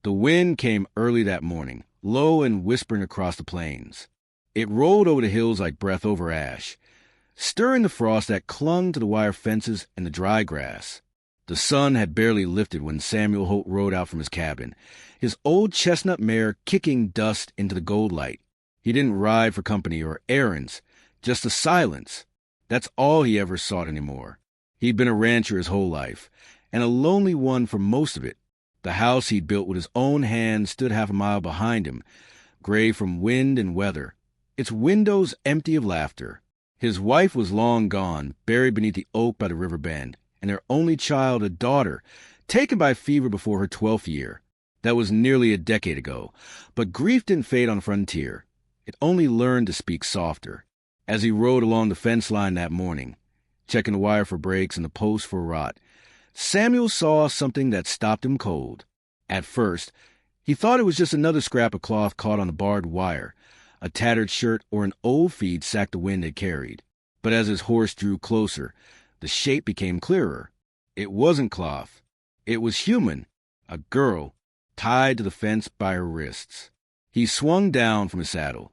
The wind came early that morning, low and whispering across the plains. It rolled over the hills like breath over ash, stirring the frost that clung to the wire fences and the dry grass. The sun had barely lifted when Samuel Holt rode out from his cabin, his old chestnut mare kicking dust into the gold light. He didn't ride for company or errands, just the silence. That's all he ever sought anymore. He'd been a rancher his whole life, and a lonely one for most of it. The house he'd built with his own hands stood half a mile behind him, gray from wind and weather, its windows empty of laughter. His wife was long gone, buried beneath the oak by the river bend, and their only child, a daughter, taken by fever before her 12th year. That was nearly a decade ago, but grief didn't fade on the frontier. It only learned to speak softer. As he rode along the fence line that morning, checking the wire for breaks and the post for rot, Samuel saw something that stopped him cold. At first, he thought it was just another scrap of cloth caught on the barbed wire, a tattered shirt or an old feed sack the wind had carried. But as his horse drew closer, the shape became clearer. It wasn't cloth. It was human, a girl, tied to the fence by her wrists. He swung down from his saddle,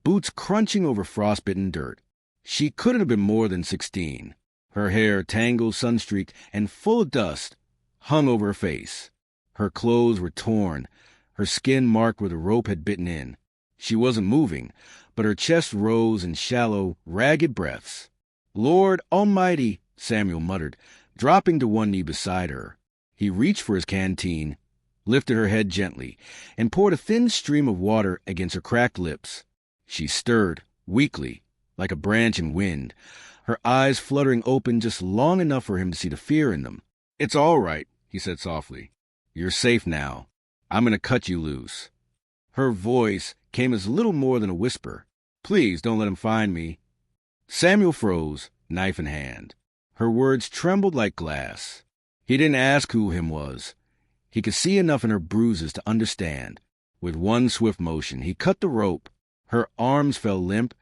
boots crunching over frostbitten dirt. She couldn't have been more than 16. Her hair, tangled, sun-streaked, and full of dust, hung over her face. Her clothes were torn, her skin marked where the rope had bitten in. She wasn't moving, but her chest rose in shallow, ragged breaths. "Lord Almighty," Samuel muttered, dropping to one knee beside her. He reached for his canteen, lifted her head gently, and poured a thin stream of water against her cracked lips. She stirred, weakly, like a branch in wind, her eyes fluttering open just long enough for him to see the fear in them. "It's all right," he said softly. "You're safe now. I'm going to cut you loose." Her voice came as little more than a whisper. "Please don't let him find me." Samuel froze, knife in hand. Her words trembled like glass. He didn't ask who him was. He could see enough in her bruises to understand. With one swift motion, he cut the rope. Her arms fell limp,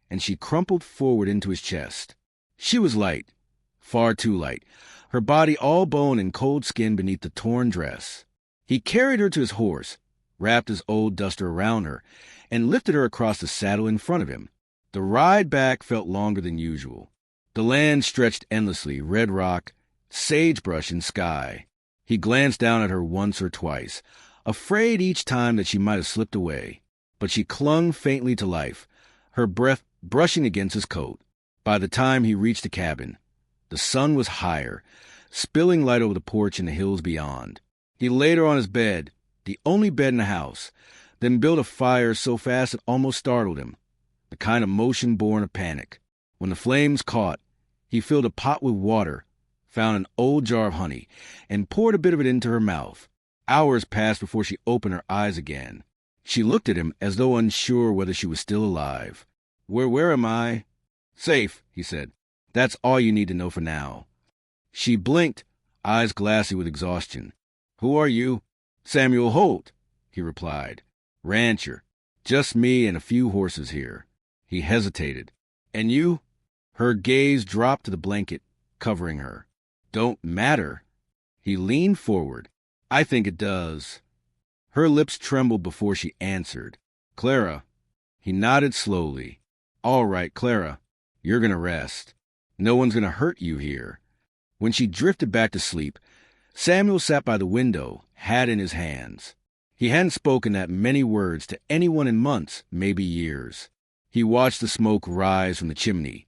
and she crumpled forward into his chest. She was light, far too light, her body all bone and cold skin beneath the torn dress. He carried her to his horse, wrapped his old duster around her, and lifted her across the saddle in front of him. The ride back felt longer than usual. The land stretched endlessly, red rock, sagebrush, and sky. He glanced down at her once or twice, afraid each time that she might have slipped away. But she clung faintly to life, her breath brushing against his coat. By the time he reached the cabin, the sun was higher, spilling light over the porch and the hills beyond. He laid her on his bed, the only bed in the house, then built a fire so fast it almost startled him, the kind of motion born of panic. When the flames caught, he filled a pot with water, found an old jar of honey, and poured a bit of it into her mouth. Hours passed before she opened her eyes again. She looked at him as though unsure whether she was still alive. Where am I?" "Safe," he said. "That's all you need to know for now." She blinked, eyes glassy with exhaustion. "Who are you?" "Samuel Holt," he replied. "Rancher. Just me and a few horses here." He hesitated. "And you?" Her gaze dropped to the blanket, covering her. "Don't matter." He leaned forward. "I think it does." Her lips trembled before she answered. "Clara." He nodded slowly. "All right, Clara. You're going to rest. No one's going to hurt you here." When she drifted back to sleep, Samuel sat by the window, hat in his hands. He hadn't spoken that many words to anyone in months, maybe years. He watched the smoke rise from the chimney,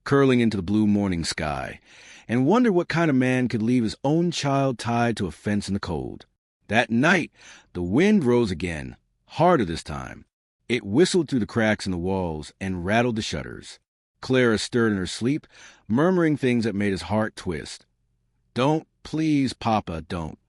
curling into the blue morning sky, and wondered what kind of man could leave his own child tied to a fence in the cold. That night, the wind rose again, harder this time. It whistled through the cracks in the walls and rattled the shutters. Clara stirred in her sleep, murmuring things that made his heart twist. "Don't, please, Papa, don't."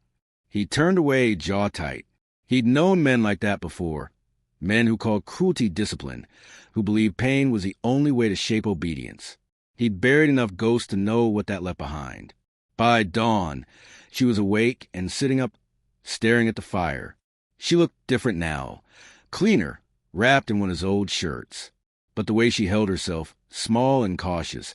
He turned away, jaw tight. He'd known men like that before, men who called cruelty discipline, who believed pain was the only way to shape obedience. He'd buried enough ghosts to know what that left behind. By dawn, she was awake and sitting up, staring at the fire. She looked different now, cleaner, wrapped in one of his old shirts. But the way she held herself, small and cautious,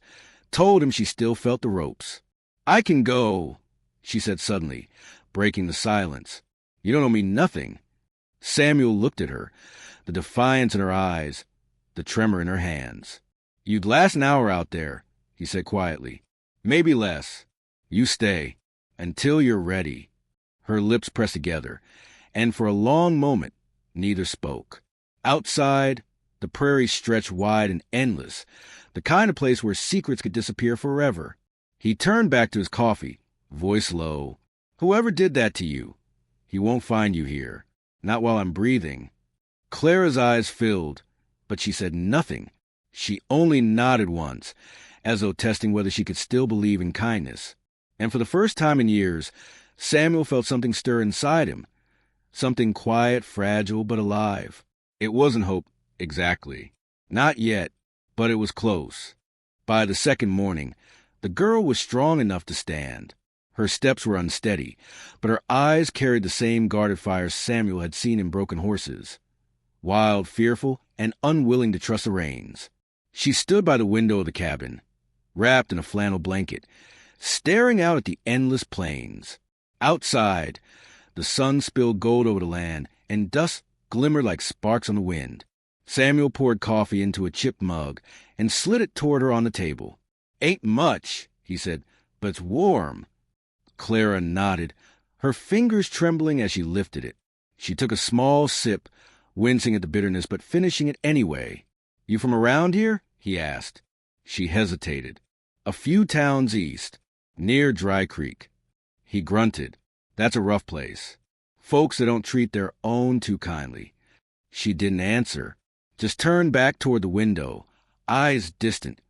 told him she still felt the ropes. "I can go," she said suddenly, breaking the silence. You don't owe me nothing. Samuel looked at her, the defiance in her eyes, the tremor in her hands. You'd last an hour out there, he said quietly. Maybe less. You stay. Until you're ready. Her lips pressed together, and for a long moment, neither spoke. Outside, the prairie stretched wide and endless, the kind of place where secrets could disappear forever. He turned back to his coffee, voice low. Whoever did that to you, he won't find you here. Not while I'm breathing. Clara's eyes filled, but she said nothing. She only nodded once, as though testing whether she could still believe in kindness. And for the first time in years, Samuel felt something stir inside him. Something quiet, fragile, but alive. It wasn't hope, exactly. Not yet, but it was close. By the second morning, the girl was strong enough to stand. Her steps were unsteady, but her eyes carried the same guarded fire Samuel had seen in broken horses. Wild, fearful, and unwilling to trust the reins. She stood by the window of the cabin, wrapped in a flannel blanket, staring out at the endless plains. Outside, the sun spilled gold over the land, and dust glimmered like sparks on the wind. Samuel poured coffee into a chipped mug and slid it toward her on the table. Ain't much, he said, but it's warm. Clara nodded, her fingers trembling as she lifted it. She took a small sip, wincing at the bitterness, but finishing it anyway. You from around here? He asked. She hesitated. A few towns east, near Dry Creek. He grunted. That's a rough place. Folks that don't treat their own too kindly. She didn't answer, just turned back toward the window, eyes distant,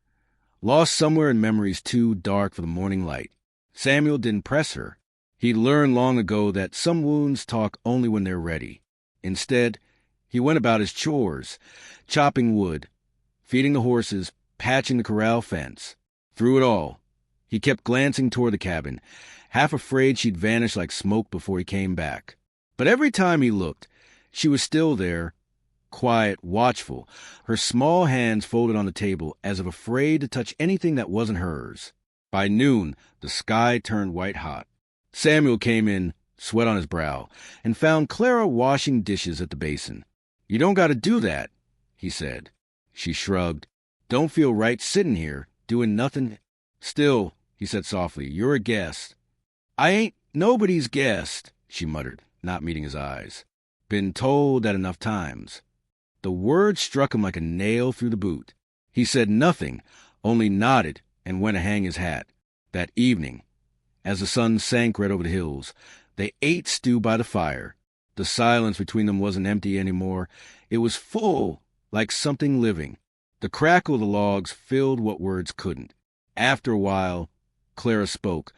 lost somewhere in memories too dark for the morning light. Samuel didn't press her. He'd learned long ago that some wounds talk only when they're ready. Instead, he went about his chores, chopping wood, feeding the horses, patching the corral fence. Through it all, he kept glancing toward the cabin, half afraid she'd vanish like smoke before he came back. But every time he looked, she was still there, quiet, watchful, her small hands folded on the table as if afraid to touch anything that wasn't hers. By noon, the sky turned white hot. Samuel came in, sweat on his brow, and found Clara washing dishes at the basin. You don't got to do that, he said. She shrugged. Don't feel right sitting here, doing nothing. Still, he said softly, you're a guest. I ain't nobody's guest, she muttered, not meeting his eyes. Been told that enough times. The word struck him like a nail through the boot. He said nothing, only nodded and went to hang his hat. That evening, as the sun sank red over the hills, they ate stew by the fire. The silence between them wasn't empty anymore. It was full, like something living. The crackle of the logs filled what words couldn't. After a while, Clara spoke,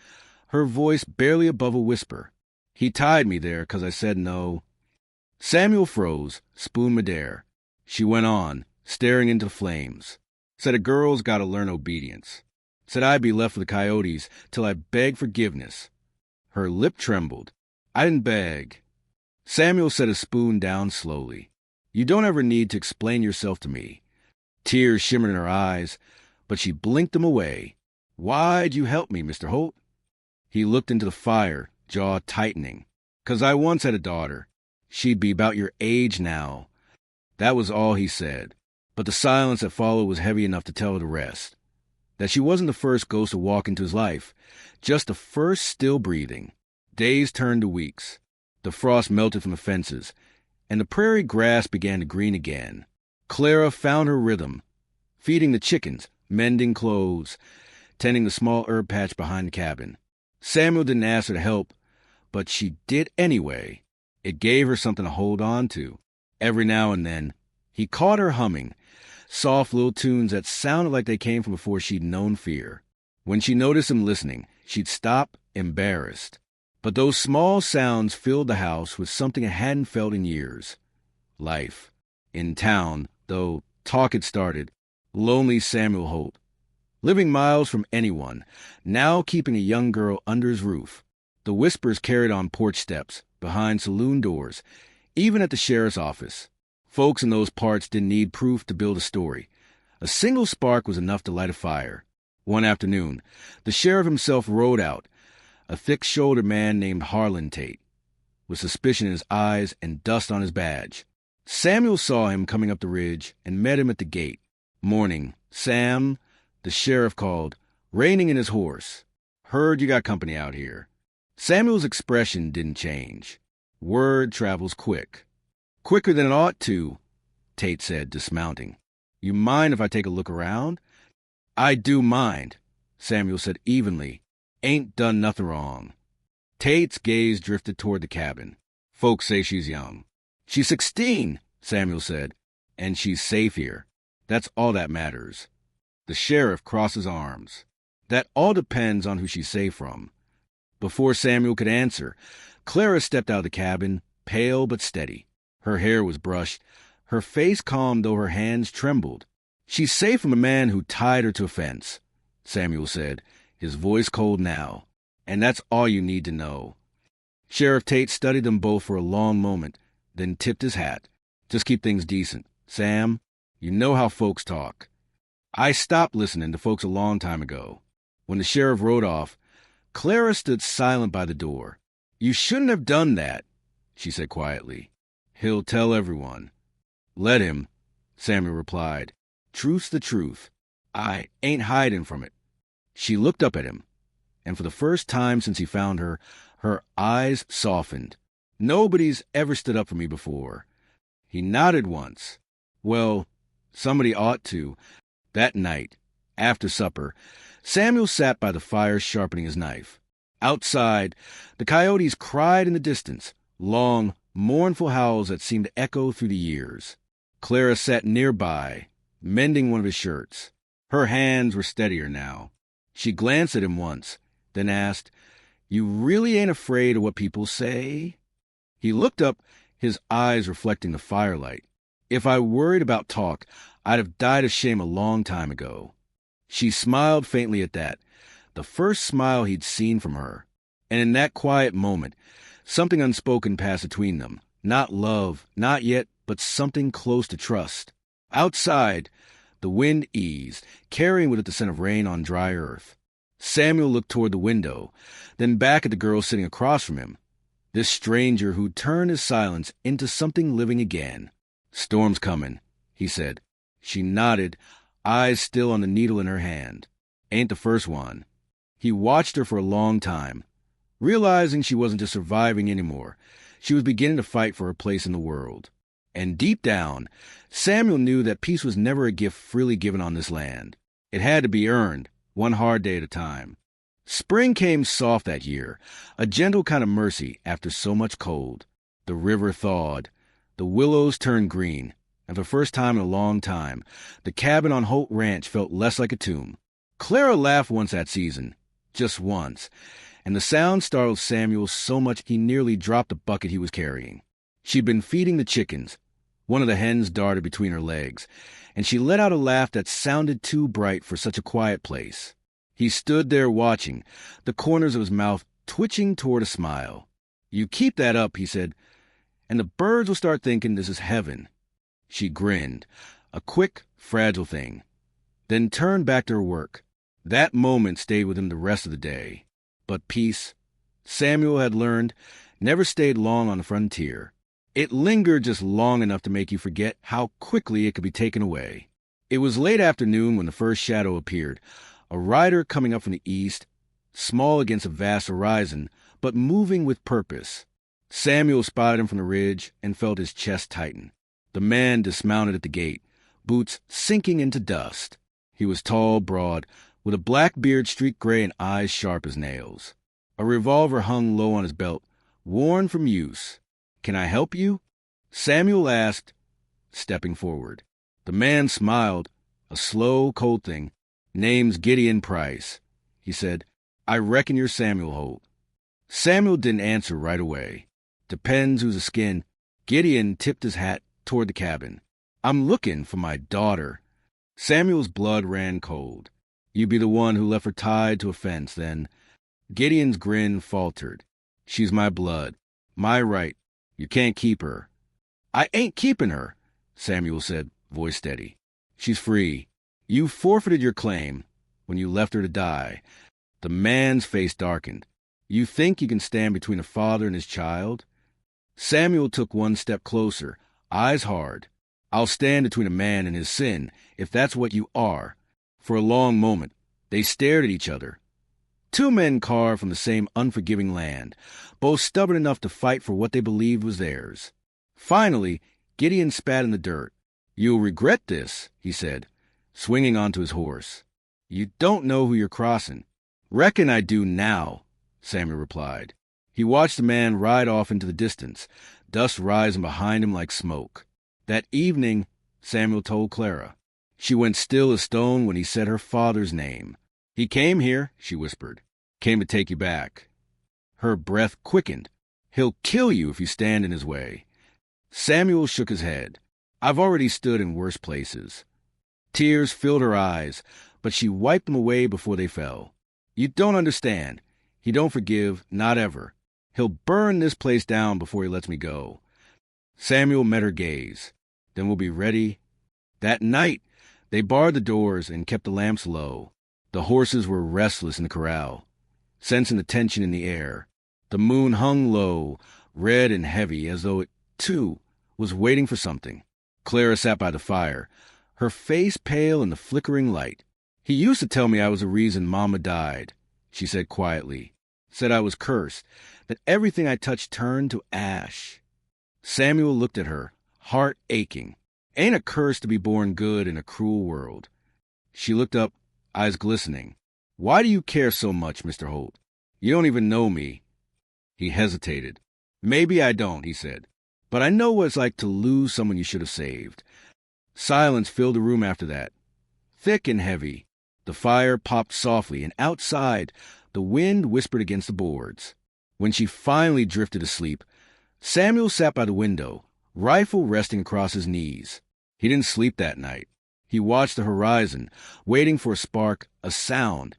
her voice barely above a whisper. He tied me there 'cause I said no. Samuel froze, spoon midair. She went on, staring into the flames. Said a girl's got to learn obedience. Said I'd be left with the coyotes till I begged forgiveness. Her lip trembled. I didn't beg. Samuel set his spoon down slowly. You don't ever need to explain yourself to me. Tears shimmered in her eyes, but she blinked them away. Why'd you help me, Mr. Holt? He looked into the fire, jaw tightening. 'Cause I once had a daughter. She'd be about your age now. That was all he said, but the silence that followed was heavy enough to tell her the rest. That she wasn't the first ghost to walk into his life, just the first still breathing. Days turned to weeks. The frost melted from the fences, and the prairie grass began to green again. Clara found her rhythm, feeding the chickens, mending clothes, tending the small herb patch behind the cabin. Samuel didn't ask her to help, but she did anyway. It gave her something to hold on to. Every now and then, he caught her humming, soft little tunes that sounded like they came from before she'd known fear. When she noticed him listening, she'd stop, embarrassed. But those small sounds filled the house with something it hadn't felt in years. Life. In town, though talk had started, lonely Samuel Holt. Living miles from anyone, now keeping a young girl under his roof. The whispers carried on porch steps, behind saloon doors, even at the sheriff's office. Folks in those parts didn't need proof to build a story. A single spark was enough to light a fire. One afternoon, the sheriff himself rode out, a thick-shouldered man named Harlan Tate. with suspicion in his eyes and dust on his badge. Samuel saw him coming up the ridge and met him at the gate. "Morning, Sam," the sheriff called, reining in his horse. "Heard you got company out here." Samuel's expression didn't change. "Word travels quick." "Quicker than it ought to," Tate said, dismounting. "You mind if I take a look around?" "I do mind," Samuel said evenly. "Ain't done nothing wrong." Tate's gaze drifted toward the cabin. "Folks say she's young." "She's 16, Samuel said, "and she's safe here. That's all that matters." The sheriff crossed his arms. "That all depends on who she's safe from." Before Samuel could answer, Clara stepped out of the cabin, pale but steady. Her hair was brushed, her face calm though her hands trembled. "She's safe from a man who tied her to a fence," Samuel said, his voice cold now. "And that's all you need to know." Sheriff Tate studied them both for a long moment, then tipped his hat. "Just keep things decent. Sam, you know how folks talk." "I stopped listening to folks a long time ago." When the sheriff rode off, Clara stood silent by the door. "You shouldn't have done that," she said quietly. "He'll tell everyone." "Let him," Samuel replied. "Truth's the truth. I ain't hiding from it." She looked up at him, and for the first time since he found her, her eyes softened. "Nobody's ever stood up for me before." He nodded once. "Well, somebody ought to." That night, after supper, Samuel sat by the fire sharpening his knife. Outside, the coyotes cried in the distance, long, mournful howls that seemed to echo through the years. Clara sat nearby, mending one of his shirts. Her hands were steadier now. She glanced at him once, then asked, "You really ain't afraid of what people say?" He looked up, his eyes reflecting the firelight. "If I worried about talk, I'd have died of shame a long time ago." She smiled faintly at that, the first smile he'd seen from her. And in that quiet moment, something unspoken passed between them. Not love, not yet, but something close to trust. Outside, the wind eased, carrying with it the scent of rain on dry earth. Samuel looked toward the window, then back at the girl sitting across from him. This stranger who turned his silence into something living again. "Storm's coming," he said. She nodded, eyes still on the needle in her hand. "Ain't the first one." He watched her for a long time, realizing she wasn't just surviving anymore. She was beginning to fight for her place in the world. And deep down, Samuel knew that peace was never a gift freely given on this land. It had to be earned, one hard day at a time. Spring came soft that year, a gentle kind of mercy after so much cold. The river thawed, the willows turned green, and for the first time in a long time, the cabin on Holt Ranch felt less like a tomb. Clara laughed once that season, just once, and the sound startled Samuel so much he nearly dropped the bucket he was carrying. She'd been feeding the chickens. One of the hens darted between her legs, and she let out a laugh that sounded too bright for such a quiet place. He stood there watching, the corners of his mouth twitching toward a smile. "You keep that up," he said, "and the birds will start thinking this is heaven." She grinned, a quick, fragile thing, then turned back to her work. That moment stayed with him the rest of the day. But peace, Samuel had learned, never stayed long on the frontier. It lingered just long enough to make you forget how quickly it could be taken away. It was late afternoon when the first shadow appeared, a rider coming up from the east, small against a vast horizon, but moving with purpose. Samuel spotted him from the ridge and felt his chest tighten. The man dismounted at the gate, boots sinking into dust. He was tall, broad, with a black beard streaked gray and eyes sharp as nails. A revolver hung low on his belt, worn from use. "Can I help you?" Samuel asked, stepping forward. The man smiled, a slow, cold thing. "Name's Gideon Price," he said. "I reckon you're Samuel Holt." Samuel didn't answer right away. "Depends who's a skin." Gideon tipped his hat toward the cabin. "I'm looking for my daughter." Samuel's blood ran cold. "You'd be the one who left her tied to a fence, then." Gideon's grin faltered. "She's my blood. My right. You can't keep her." "I ain't keeping her," Samuel said, voice steady. "She's free. You forfeited your claim when you left her to die." The man's face darkened. "You think you can stand between a father and his child?" Samuel took one step closer, eyes hard. I'll stand between a man and his sin, if that's what you are. For a long moment, they stared at each other. Two men carved from the same unforgiving land, both stubborn enough to fight for what they believed was theirs. Finally, Gideon spat in the dirt. You'll regret this, he said, swinging onto his horse. You don't know who you're crossing. Reckon I do now, Samuel replied. He watched the man ride off into the distance, dust rising behind him like smoke. That evening, Samuel told Clara. She went still as stone when he said her father's name. He came here, she whispered. Came to take you back. Her breath quickened. He'll kill you if you stand in his way. Samuel shook his head. I've already stood in worse places. Tears filled her eyes, but she wiped them away before they fell. You don't understand. He don't forgive, not ever. He'll burn this place down before he lets me go. Samuel met her gaze. Then we'll be ready. That night, they barred the doors and kept the lamps low. The horses were restless in the corral, sensing the tension in the air. The moon hung low, red and heavy, as though it, too, was waiting for something. Clara sat by the fire, her face pale in the flickering light. He used to tell me I was the reason Mama died, she said quietly. Said I was cursed, that everything I touched turned to ash. Samuel looked at her, heart aching. Ain't a curse to be born good in a cruel world. She looked up, eyes glistening. Why do you care so much, Mr. Holt? You don't even know me. He hesitated. Maybe I don't, he said. But I know what it's like to lose someone you should have saved. Silence filled the room after that, thick and heavy. The fire popped softly, and outside, the wind whispered against the boards. When she finally drifted asleep, Samuel sat by the window, rifle resting across his knees. He didn't sleep that night. He watched the horizon, waiting for a spark, a sound.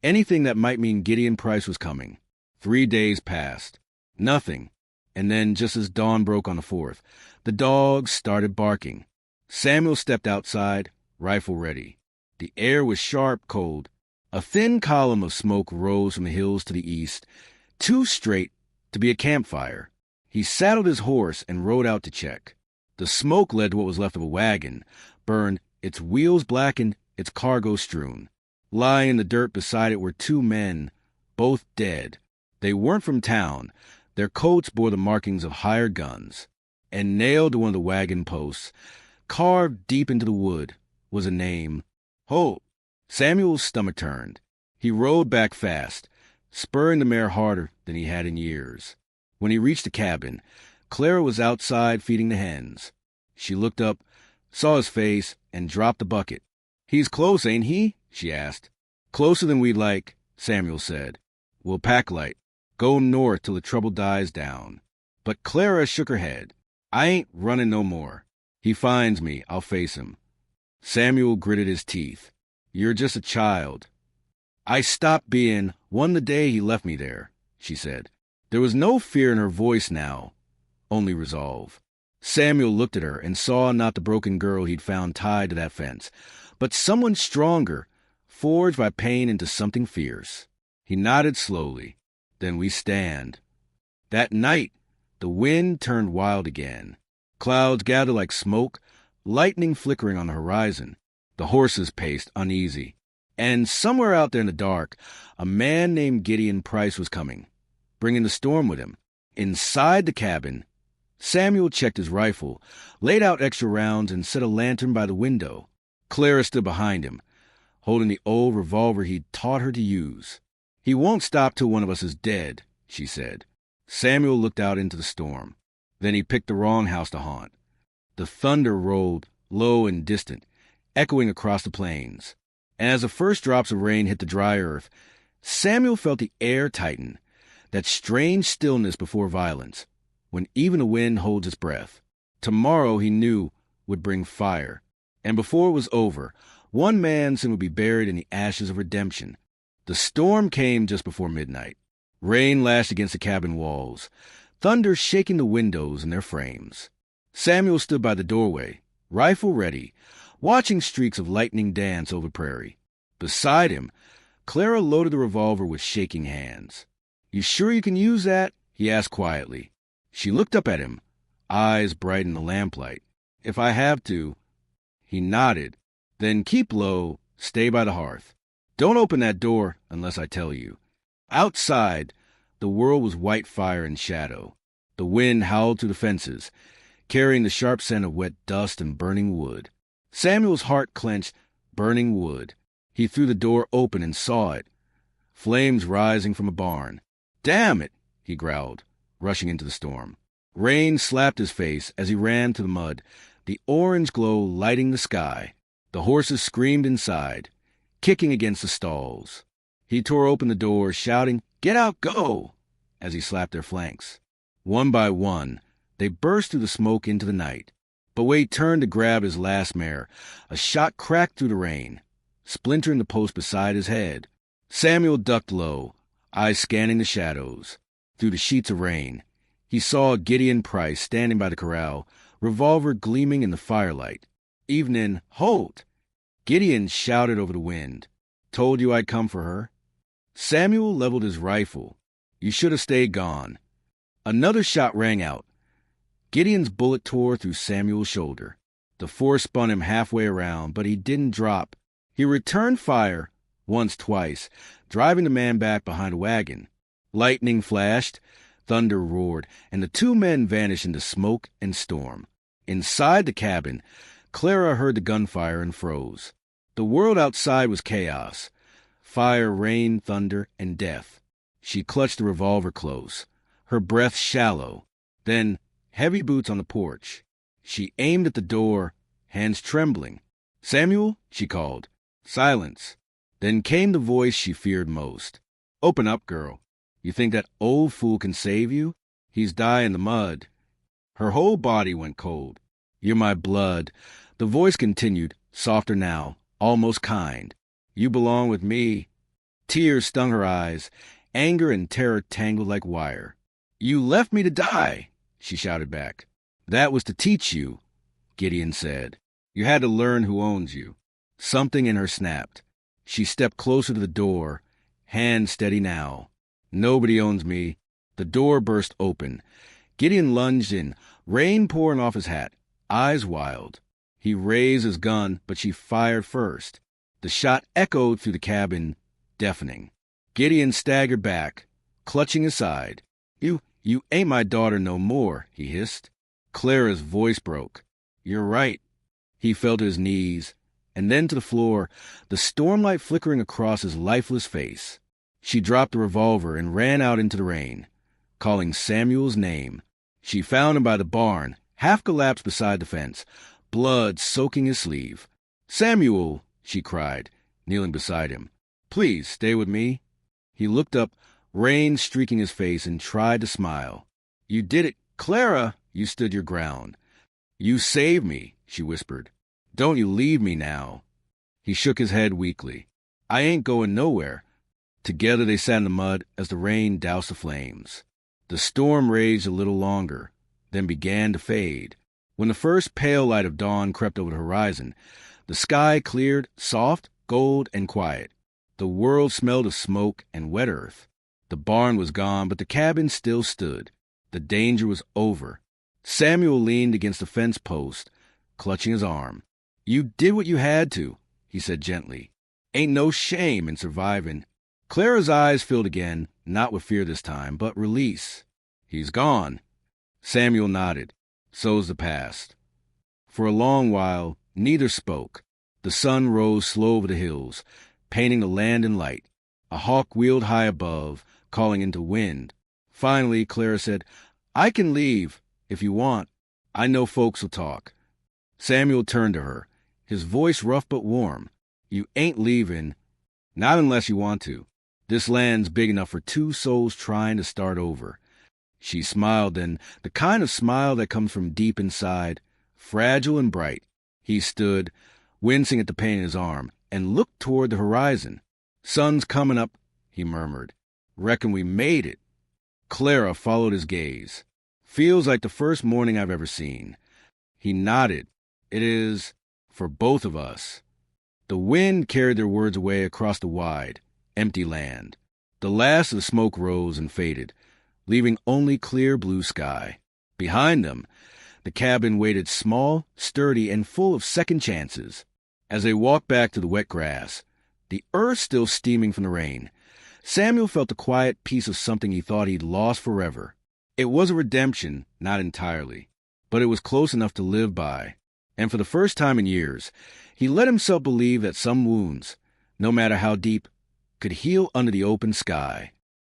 Anything that might mean Gideon Price was coming. 3 days passed. Nothing. And then, just as dawn broke on the 4th, the dogs started barking. Samuel stepped outside, rifle ready. The air was sharp, cold. A thin column of smoke rose from the hills to the east, too straight to be a campfire. He saddled his horse and rode out to check. The smoke led to what was left of a wagon, burned, its wheels blackened, its cargo strewn. Lying in the dirt beside it were 2 men, both dead. They weren't from town. Their coats bore the markings of hired guns. And nailed to one of the wagon posts, carved deep into the wood, was a name. Holt. Samuel's stomach turned. He rode back fast, spurring the mare harder than he had in years. When he reached the cabin, Clara was outside feeding the hens. She looked up, saw his face, and dropped the bucket. He's close, ain't he? She asked. Closer than we'd like, Samuel said. We'll pack light. Go north till the trouble dies down. But Clara shook her head. I ain't running no more. He finds me, I'll face him. Samuel gritted his teeth. You're just a child. I stopped being one the day he left me there, she said. There was no fear in her voice now, only resolve. Samuel looked at her and saw not the broken girl he'd found tied to that fence, but someone stronger, forged by pain into something fierce. He nodded slowly. Then we stand. That night, the wind turned wild again. Clouds gathered like smoke, lightning flickering on the horizon. The horses paced uneasy. And somewhere out there in the dark, a man named Gideon Price was coming, bringing the storm with him. Inside the cabin, Samuel checked his rifle, laid out extra rounds, and set a lantern by the window. Clara stood behind him, holding the old revolver he'd taught her to use. He won't stop till one of us is dead, she said. Samuel looked out into the storm. Then he picked the wrong house to haunt. The thunder rolled, low and distant, echoing across the plains. And as the first drops of rain hit the dry earth, Samuel felt the air tighten, that strange stillness before violence, when even the wind holds its breath. Tomorrow, he knew, would bring fire. And before it was over, one man's sin would be buried in the ashes of redemption. The storm came just before midnight. Rain lashed against the cabin walls, thunder shaking the windows and their frames. Samuel stood by the doorway, rifle ready, watching streaks of lightning dance over prairie. Beside him, Clara loaded the revolver with shaking hands. You sure you can use that? He asked quietly. She looked up at him, eyes bright in the lamplight. If I have to. He nodded. Then keep low, stay by the hearth. Don't open that door unless I tell you. Outside, the world was white fire and shadow. The wind howled through the fences, carrying the sharp scent of wet dust and burning wood. Samuel's heart clenched, burning wood. He threw the door open and saw it. Flames rising from a barn. Damn it, he growled, rushing into the storm. Rain slapped his face as he ran to the mud, the orange glow lighting the sky. The horses screamed inside, kicking against the stalls. He tore open the door, shouting, "Get out, go!" as he slapped their flanks. One by one, they burst through the smoke into the night. But Wade turned to grab his last mare. A shot cracked through the rain, splintering the post beside his head. Samuel ducked low, eyes scanning the shadows. Through the sheets of rain, he saw Gideon Price standing by the corral, revolver gleaming in the firelight. Evening, halt! Gideon shouted over the wind. Told you I'd come for her. Samuel leveled his rifle. You should have stayed gone. Another shot rang out. Gideon's bullet tore through Samuel's shoulder. The force spun him halfway around, but he didn't drop. He returned fire, once, twice, driving the man back behind a wagon. Lightning flashed, thunder roared, and the two men vanished into smoke and storm. Inside the cabin, Clara heard the gunfire and froze. The world outside was chaos. Fire, rain, thunder, and death. She clutched the revolver close, her breath shallow. Then, heavy boots on the porch. She aimed at the door, hands trembling. "Samuel," she called. Silence. Then came the voice she feared most. "Open up, girl. You think that old fool can save you? He's dying in the mud." Her whole body went cold. "You're my blood." The voice continued, softer now, almost kind. "You belong with me." Tears stung her eyes. Anger and terror tangled like wire. "You left me to die," she shouted back. "That was to teach you," Gideon said. "You had to learn who owns you." Something in her snapped. She stepped closer to the door, hand steady now. "Nobody owns me." The door burst open. Gideon lunged in, rain pouring off his hat, eyes wild. He raised his gun, but she fired first. The shot echoed through the cabin, deafening. Gideon staggered back, clutching his side. You ain't my daughter no more," he hissed. Clara's voice broke. "You're right." He fell to his knees, and then to the floor, the stormlight flickering across his lifeless face. She dropped the revolver and ran out into the rain, calling Samuel's name. She found him by the barn, half collapsed beside the fence, blood soaking his sleeve. "Samuel," she cried, kneeling beside him. "Please stay with me." He looked up, rain streaking his face, and tried to smile. "You did it. Clara, you stood your ground." "You saved me," she whispered. "Don't you leave me now." He shook his head weakly. "I ain't going nowhere." Together they sat in the mud as the rain doused the flames. The storm raged a little longer, then began to fade. When the first pale light of dawn crept over the horizon, the sky cleared, soft, gold, and quiet. The world smelled of smoke and wet earth. The barn was gone, but the cabin still stood. The danger was over. Samuel leaned against the fence post, clutching his arm. "You did what you had to," he said gently. "Ain't no shame in surviving." Clara's eyes filled again, not with fear this time, but release. "He's gone." Samuel nodded. "So's the past." For a long while, neither spoke. The sun rose slow over the hills, painting the land in light. A hawk wheeled high above, calling into wind. Finally, Clara said, "I can leave, if you want. I know folks will talk." Samuel turned to her, his voice rough but warm. "You ain't leaving, not unless you want to. This land's big enough for two souls trying to start over." She smiled then, the kind of smile that comes from deep inside, fragile and bright. He stood, wincing at the pain in his arm, and looked toward the horizon. "Sun's coming up," he murmured. "Reckon we made it." Clara followed his gaze. "Feels like the first morning I've ever seen." He nodded. "It is, for both of us." The wind carried their words away across the wide, empty land. The last of the smoke rose and faded. leaving only clear blue sky. Behind them, the cabin waited small, sturdy, and full of second chances. As they walked back to the wet grass, the earth still steaming from the rain, Samuel felt the quiet peace of something he thought he'd lost forever. It was a redemption, not entirely, but it was close enough to live by. And for the first time in years, he let himself believe that some wounds, no matter how deep, could heal under the open sky.